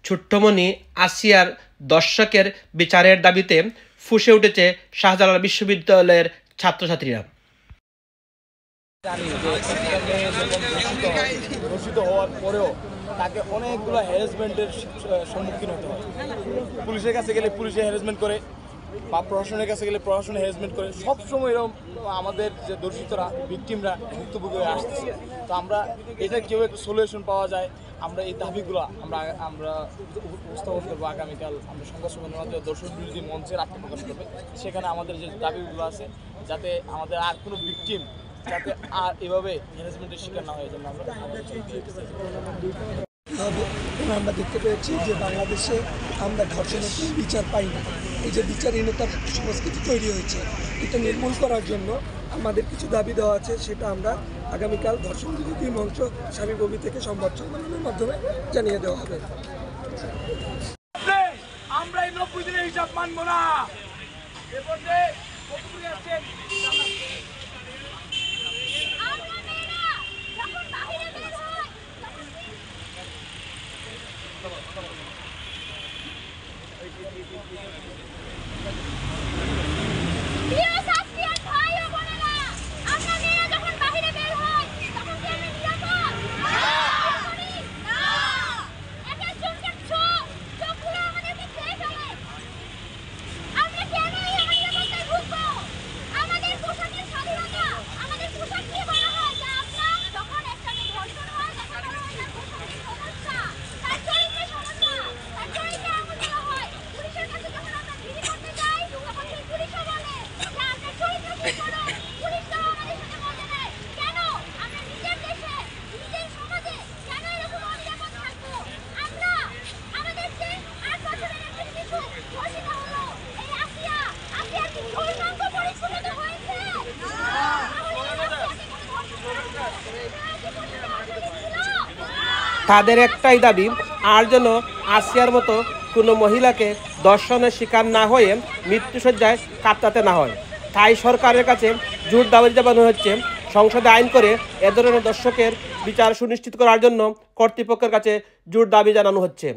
ছোট্টমণি আসিয়ার দর্শকের বিচারের দাবিতে ফুঁসে উঠেছে শাহজালাল বিশ্ববিদ্যালয়ের ছাত্রছাত্রীরা। দূষিত হওয়ার পরেও তাকে অনেকগুলো হ্যারাসমেন্টের সম্মুখীন হতে হয়। পুলিশের কাছে গেলে পুলিশে হ্যারাসমেন্ট করে, বা প্রশাসনের কাছে গেলে প্রশাসনে হ্যারাসমেন্ট করে। সবসময় এরকম আমাদের যে দূষিতরা ভিকটিমরা ভুক্তভোগী হয়ে আসতেছে। তো আমরা এটা কীভাবে একটা সলিউশন পাওয়া যায়, আমরা এই দাবিগুলো আমরা উপস্থাপন করবো। আগামীকাল আমরা সংবাদ সম্মেলনের মাধ্যমে দর্শক বিরোধী মঞ্চের আত্মপ্রকাশ করবে। সেখানে আমাদের যে দাবিগুলো আছে, যাতে আমাদের আর কোনো ভিকটিম যাতে আর এভাবে হ্যারাসমেন্টের শিকার না হয়ে যায়। আমরা দেখতে পেয়েছি যে বাংলাদেশে আমরা ধর্ষণের কোনো বিচার পাই না। এই যে বিচারহীনতার সংস্কৃতি তৈরি হয়েছে, এটা নির্মূল করার জন্য আমাদের কিছু দাবি দেওয়া আছে। সেটা আমরা আগামীকাল ধর্ষণ বিরোধী মঞ্চ স্বামীভূমি থেকে সংবাদ সম্মেলনের মাধ্যমে জানিয়ে দেওয়া হবে। আমরা এই 90 দিনের হিসাব মানব না। তাদের একটাই দাবি, আর যেন আসিয়ার মতো কোনো মহিলাকে ধর্ষণের শিকার না হয়ে মৃত্যুশয্যায় কাতরাতে না হয়। তাই সরকারের কাছে জোর দাবি জানানো হচ্ছে, সংসদে আইন করে এ ধরনের দর্শকের বিচার সুনিশ্চিত করার জন্য কর্তৃপক্ষের কাছে জোর দাবি জানানো হচ্ছে।